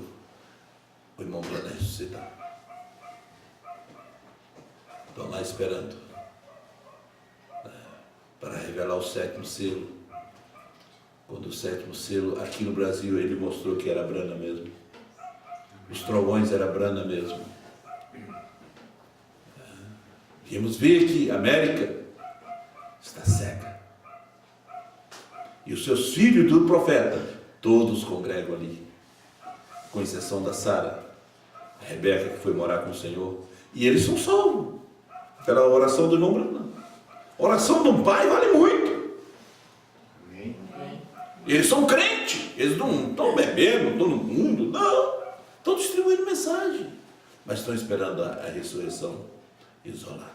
o irmão Brana ressuscitar. Estão lá esperando para revelar o 7º selo. Quando o 7º selo, aqui no Brasil, ele mostrou que era Brana mesmo. Os trovões era Brana mesmo. Viemos ver que a América está cega. E os seus filhos do profeta, todos congregam ali. Com exceção da Sara, a Rebeca, que foi morar com o Senhor. E eles são salvos pela oração do irmão Brana. Oração de um pai vale muito. Eles são crentes, eles não estão bebendo, não estão no mundo, não. Estão distribuindo mensagem, mas estão esperando a ressurreição isolada.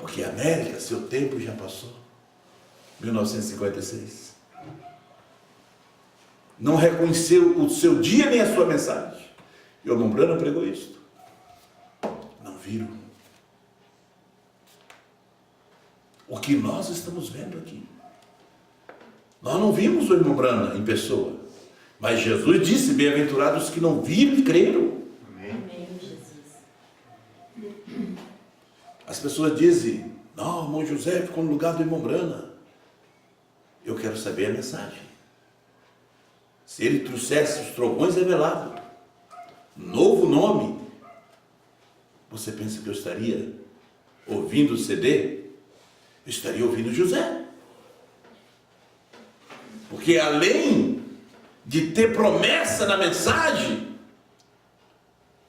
Porque a América, seu tempo já passou. 1956. Não reconheceu o seu dia nem a sua mensagem. E o irmão Brana pregou isso. Não viram. O que nós estamos vendo aqui. Nós não vimos o irmão Brana em pessoa, mas Jesus disse: bem-aventurados os que não viram e creram. Amém, Jesus. As pessoas dizem: não, o irmão José ficou no lugar do irmão Brana. Eu quero saber a mensagem. Se ele trouxesse os trovões revelados, novo nome, você pensa que eu estaria ouvindo o CD? Eu estaria ouvindo José. Porque além de ter promessa na mensagem,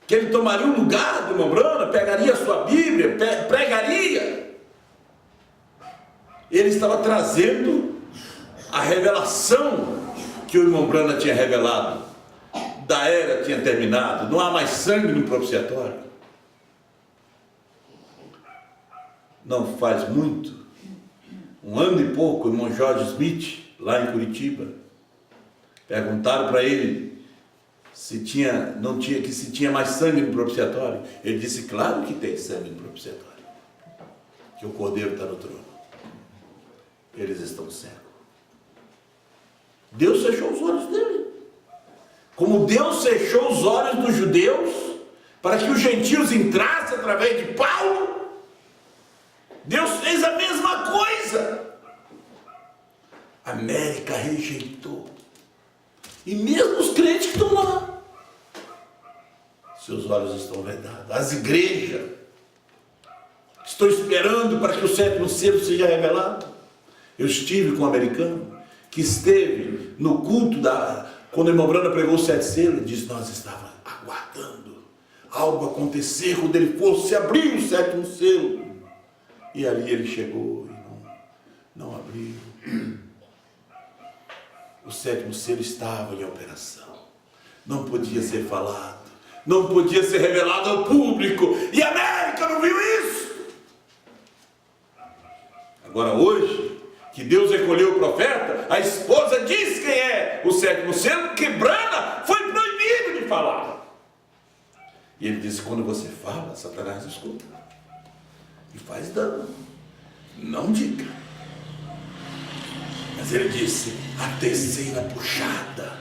que ele tomaria o lugar do irmão Brana, pegaria a sua Bíblia, pregaria, ele estava trazendo a revelação que o irmão Brana tinha revelado. Da era tinha terminado, não há mais sangue no propiciatório. Não faz muito, 1 ano e pouco, o irmão Jorge Smith, lá em Curitiba, perguntaram para ele se tinha mais sangue no propiciatório. Ele disse: claro que tem sangue no propiciatório, que o Cordeiro está no trono. Eles estão cegos. Deus fechou os olhos dele, como Deus fechou os olhos dos judeus para que os gentios entrassem através de Paulo. Deus fez a mesma coisa. rejeitou. E mesmo os crentes que estão lá, seus olhos estão vedados. As igrejas estão esperando para que o sétimo selo seja revelado. Eu estive com um americano que esteve no culto quando o irmão Branda pregou os 7 selos. Ele disse: nós estávamos aguardando algo acontecer quando ele fosse abrir o 7º selo. E ali ele chegou e não abriu. O 7º selo estava em operação. Não podia ser falado. Não podia ser revelado ao público. E a América não viu isso. Agora hoje, que Deus recolheu o profeta, a esposa diz quem é o 7º selo, porque Brana foi proibido de falar. E ele disse: quando você fala, Satanás escuta. E faz dano. Não diga. Mas ele disse: a terceira puxada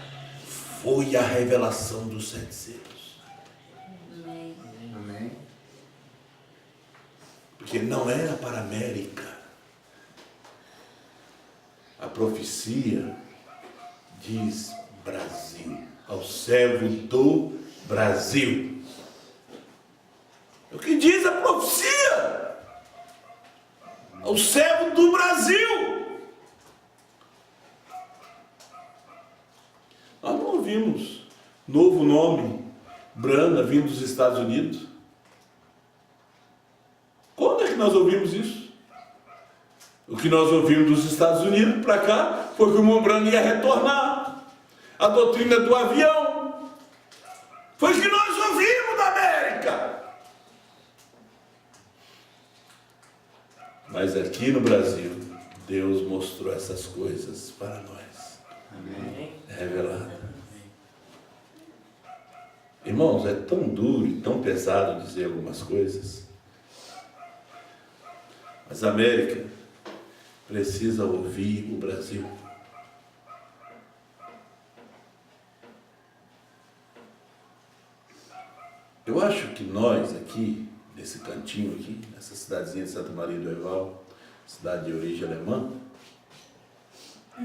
foi a revelação dos 7 selos. Amém. Amém. Porque não era para a América. A profecia diz Brasil, ao servo do Brasil. É o que diz a profecia, ao servo do Brasil. Nós não ouvimos novo nome, Branda, vindo dos Estados Unidos. Quando é que nós ouvimos isso? O que nós ouvimos dos Estados Unidos para cá foi que o irmão Branda ia retornar. A doutrina do avião foi que nós ouvimos da América. Mas aqui no Brasil, Deus mostrou essas coisas para nós. Amém. Revelado. Irmãos, é tão duro e tão pesado dizer algumas coisas. Mas a América precisa ouvir o Brasil. Eu acho que nós aqui, nesse cantinho aqui, nessa cidadezinha de Santa Maria do Herval, cidade de origem alemã,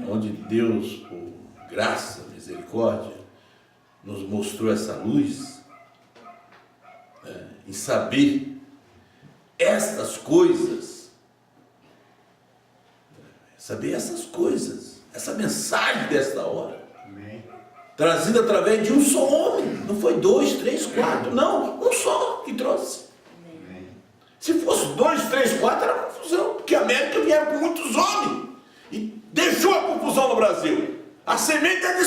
onde Deus, por graça, misericórdia, nos mostrou essa luz, em saber estas coisas, essa mensagem desta hora, Amém. trazida através de um só homem, não foi 2, 3, 4, não, um só que trouxe. Amém. Se fosse 2, 3, 4 era confusão, porque a América vieram com muitos homens e deixou a confusão no Brasil. A semente é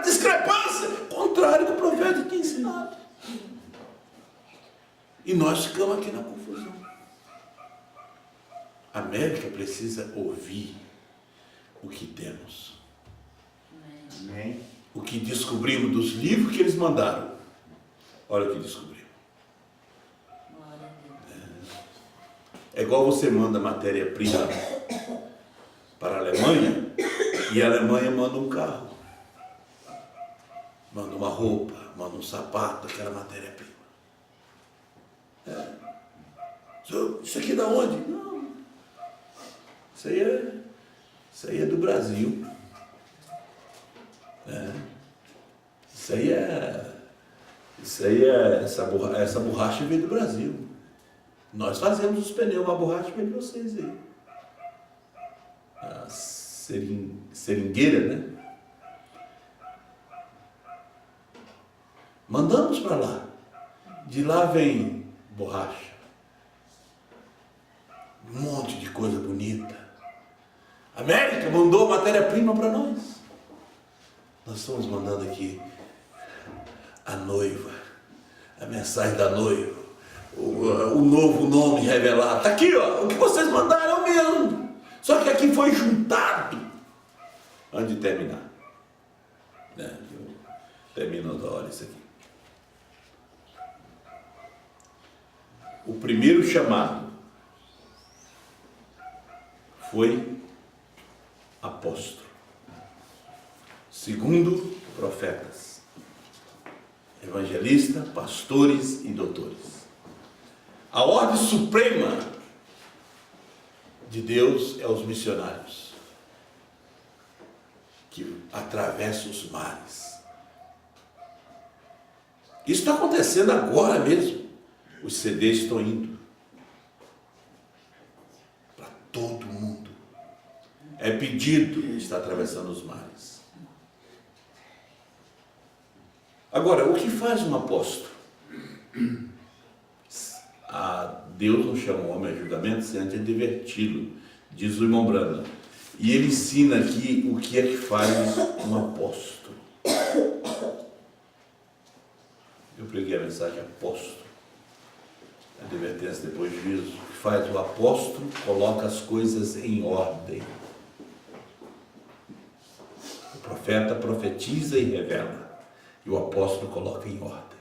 discrepância, contrário do que o profeta tinha ensinado. E nós ficamos aqui na confusão. A América precisa ouvir o que temos. Amém. O que descobrimos dos livros que eles mandaram. Olha o que descobrimos. Glória a Deus. É igual você manda matéria-prima para a Alemanha e a Alemanha manda um carro, manda uma roupa, manda um sapato, aquela matéria-prima. Isso aqui é da onde? Não. Isso aí é do Brasil. Essa borracha veio do Brasil. Nós fazemos os pneus, uma borracha veio de vocês aí. A seringueira, né? Mandamos para lá. De lá vem borracha. Um monte de coisa bonita. A América mandou matéria-prima para nós. Nós estamos mandando aqui a noiva, a mensagem da noiva, o novo nome revelado. Está aqui, ó, o que vocês mandaram é o mesmo. Só que aqui foi juntado. Antes de terminar. Termina da hora isso aqui. O primeiro chamado foi apóstolo. Segundo, profetas. Evangelistas, pastores e doutores. A ordem suprema de Deus é os missionários. que atravessa os mares. Isso está acontecendo agora mesmo. Os CDs estão indo para todo mundo. É pedido, está atravessando os mares. Agora, o que faz um apóstolo? Deus não chama o homem a julgamento sem antes adverti-lo, diz o irmão Brana. E ele ensina aqui o que é que faz um apóstolo. Eu preguei a mensagem apóstolo, advertência depois do juízo. O que faz o apóstolo? Coloca as coisas em ordem. O profeta profetiza e revela, e o apóstolo coloca em ordem.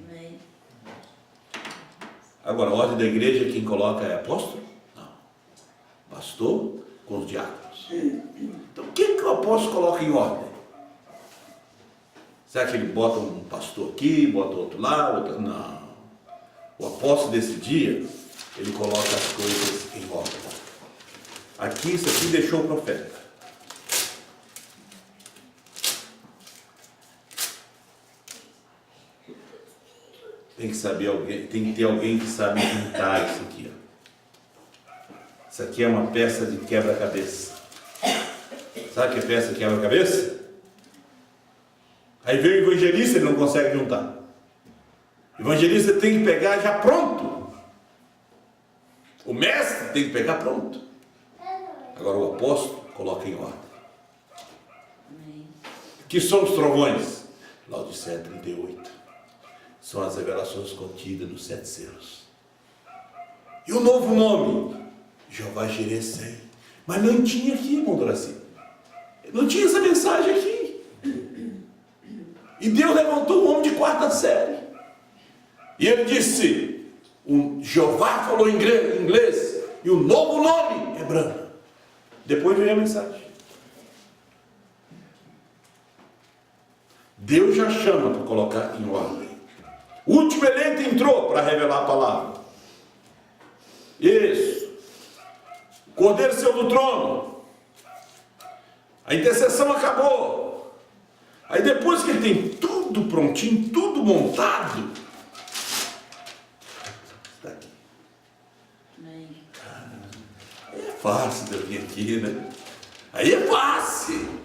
Amém. Agora, a ordem da igreja, quem coloca é apóstolo? Não. Pastor com os diáconos. Então, o que o apóstolo coloca em ordem? Será que ele bota um pastor aqui, bota outro lá, outro... Não. O apóstolo desse dia, ele coloca as coisas em ordem. Aqui, isso aqui deixou o profeta. Tem que saber alguém, tem que ter alguém que sabe juntar isso aqui. Ó. Isso aqui é uma peça de quebra-cabeça. Sabe o que é peça de quebra-cabeça? Aí vem o evangelista, ele não consegue juntar. O evangelista tem que pegar já pronto. O mestre tem que pegar pronto. Agora o apóstolo coloca em ordem. Amém. Que são os trovões? Laodiceia 38. São as revelações contidas nos 7 selos. E o novo nome? Jeová Jireh. Mas não tinha aqui, irmão Doraci. Não tinha essa mensagem aqui. E Deus levantou um homem de 4ª série. E ele disse, Jeová falou em inglês, e o novo nome é Brana. Depois veio a mensagem. Deus já chama para colocar em ordem. O último eleito entrou para revelar a palavra. Isso. O Cordeiro saiu do trono. A intercessão acabou. Aí depois que ele tem tudo prontinho, tudo montado, está aqui. Amém. Aí é fácil de eu vir aqui, né? Aí é fácil.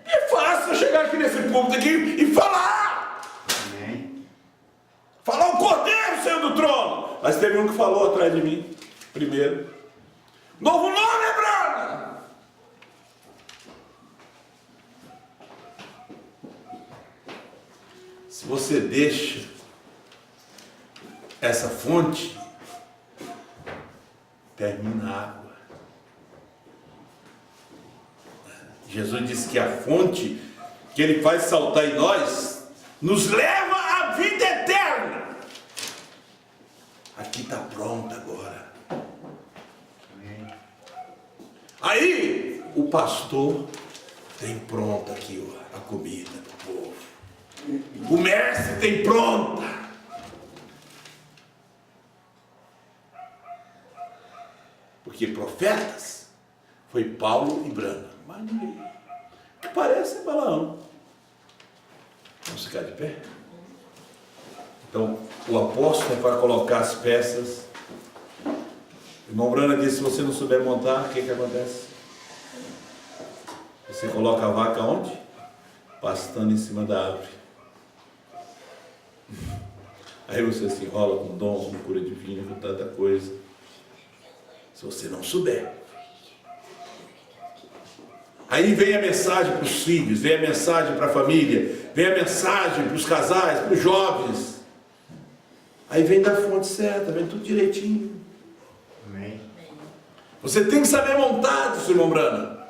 É fácil eu chegar aqui nesse púlpito aqui e falar. Amém. Falar o Cordeiro saiu do trono. Mas teve um que falou atrás de mim, primeiro. Novo nome é Brana. Se você deixa essa fonte, termina a água. Jesus disse que a fonte que ele faz saltar em nós nos leva à vida eterna. Aqui está pronto agora. Amém. Aí o pastor tem pronta aqui ó, a comida do povo. O mestre tem pronta. Porque profetas foi Paulo e Brana. Mas ninguém. O que parece é Balaão. Vamos ficar de pé? Então, o apóstolo é para colocar as peças. O irmão Brana disse, se você não souber montar, o que acontece? Você coloca a vaca onde? Pastando em cima da árvore. Aí você se enrola com dom, com cura divina, com tanta coisa. Se você não souber. Aí vem a mensagem para os filhos, vem a mensagem para a família, vem a mensagem para os casais, para os jovens. Aí vem da fonte certa, vem tudo direitinho. Amém. Você tem que saber montar, disse o irmão Brana.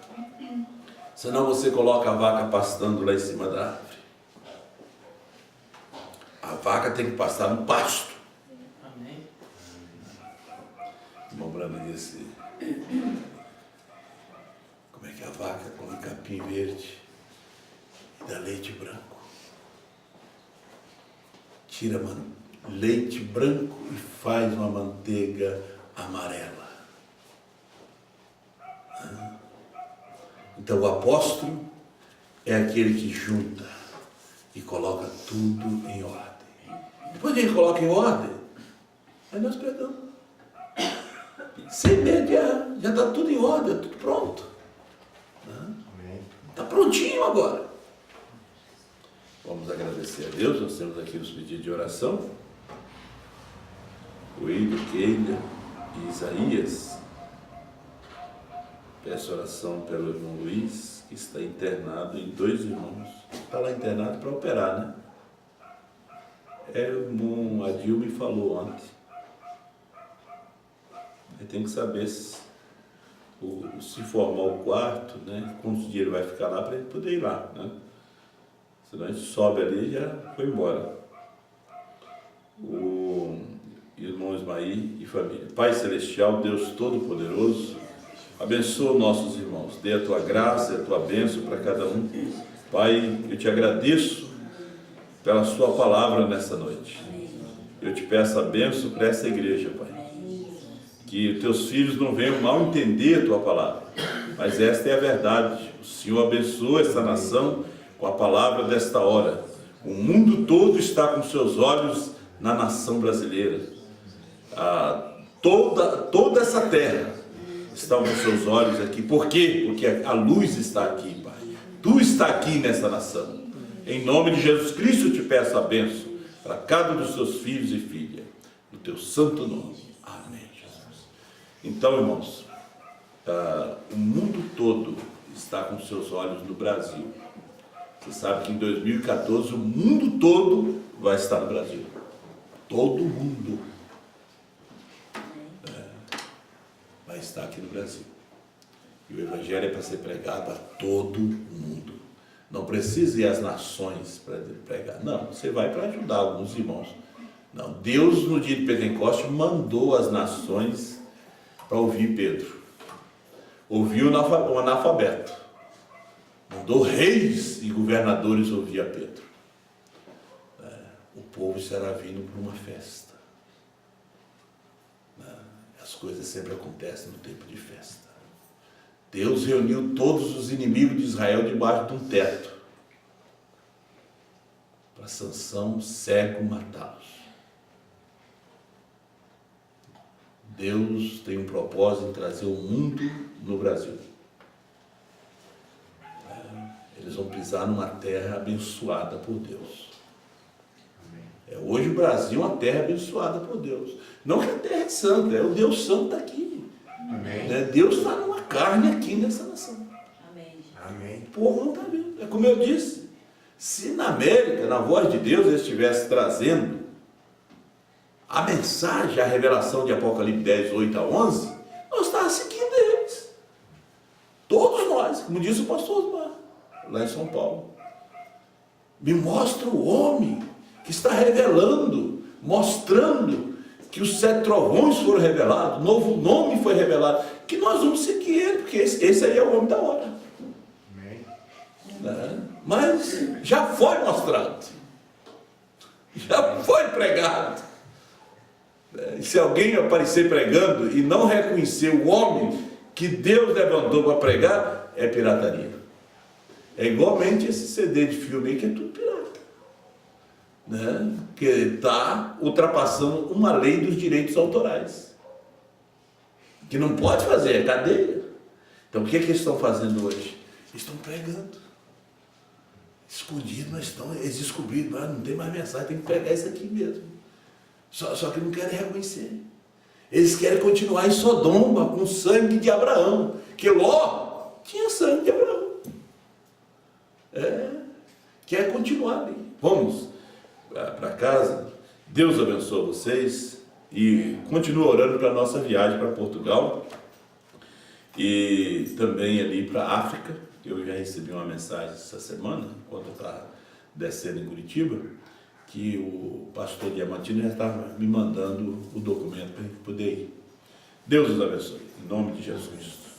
Senão você coloca a vaca pastando lá em cima da árvore. A vaca tem que pastar no pasto. Amém. O irmão Brana disse, como é que a vaca come capim verde e dá leite branco? Tira leite branco e faz uma manteiga amarela. Então o apóstolo é aquele que junta e coloca tudo em ordem. Depois que ele coloca em ordem, aí nós pregamos. Sem medo de errar. Já está tudo em ordem, tudo pronto. Está prontinho agora. Vamos agradecer a Deus. Nós temos aqui os pedidos de oração. O William, Keila e Isaías. Peço oração pelo irmão Luiz, que está internado, e 2 irmãos. Está lá internado para operar, né? O irmão Adil me falou ontem. Ele tem que saber se formar o quarto, né? Quantos dias ele vai ficar lá para ele poder ir lá, né? Senão a gente sobe ali e já foi embora. O irmão Ismaí e família. Pai Celestial, Deus Todo-Poderoso, abençoa nossos irmãos. Dê a tua graça e a tua bênção para cada um. Pai, eu te agradeço pela sua palavra nessa noite. Eu te peço a bênção para essa igreja, Pai. Que teus filhos não venham mal entender a tua palavra. Mas esta é a verdade. O Senhor abençoa essa nação com a palavra desta hora. O mundo todo está com seus olhos na nação brasileira. Toda essa terra está com seus olhos aqui. Por quê? Porque a luz está aqui, Pai. Tu está aqui nessa nação. Em nome de Jesus Cristo eu te peço a bênção para cada dos seus filhos e filhas. No teu santo nome. Amém, Jesus. Então, irmãos, o mundo todo está com seus olhos no Brasil. Você sabe que em 2014 o mundo todo vai estar no Brasil. Todo mundo vai estar aqui no Brasil. E o Evangelho é para ser pregado a todo mundo. Não precisa ir às nações para pregar. Não, você vai para ajudar alguns irmãos. Não, Deus no dia de Pentecostes mandou as nações para ouvir Pedro. Ouviu o analfabeto. Mandou reis e governadores ouvir a Pedro. O povo será vindo para uma festa. As coisas sempre acontecem no tempo de festa. Deus reuniu todos os inimigos de Israel debaixo de um teto. Para Sansão, cego, matá-los. Deus tem um propósito em trazer o mundo no Brasil. Eles vão pisar numa terra abençoada por Deus. Hoje o Brasil é uma terra abençoada por Deus. Não que a terra é santa, o Deus santo está aqui. Deus está numa carne aqui nessa nação. Amém. O povo não está vendo. É como eu disse, se na América, na voz de Deus, ele estivesse trazendo a mensagem, a revelação de Apocalipse 10, 8 a 11, nós estávamos seguindo eles. Todos nós, como disse o pastor Osmar, lá em São Paulo. Me mostra o homem que está revelando, mostrando que os 7 trovões foram revelados, novo nome foi revelado, que nós vamos seguir ele, porque esse aí é o homem da hora. Mas já foi mostrado, já foi pregado. E se alguém aparecer pregando e não reconhecer o homem que Deus levantou para pregar, é pirataria. É igualmente esse CD de filme aí, que é tudo pirata, que está ultrapassando uma lei dos direitos autorais, que não pode fazer, é cadeia. Então o que eles estão fazendo hoje? Eles estão pregando escondido, mas eles descobriram, não tem mais mensagem, tem que pregar isso aqui mesmo. Só que não querem reconhecer. Eles querem continuar em Sodoma com o sangue de Abraão, que Ló tinha sangue de Abraão. Quer continuar ali. Vamos para casa. Deus abençoe vocês e continue orando para a nossa viagem para Portugal e também ali para a África. Eu já recebi uma mensagem essa semana, quando eu estava descendo em Curitiba, que o pastor Diamantino já estava me mandando o documento para a gente poder ir. Deus os abençoe, em nome de Jesus Cristo.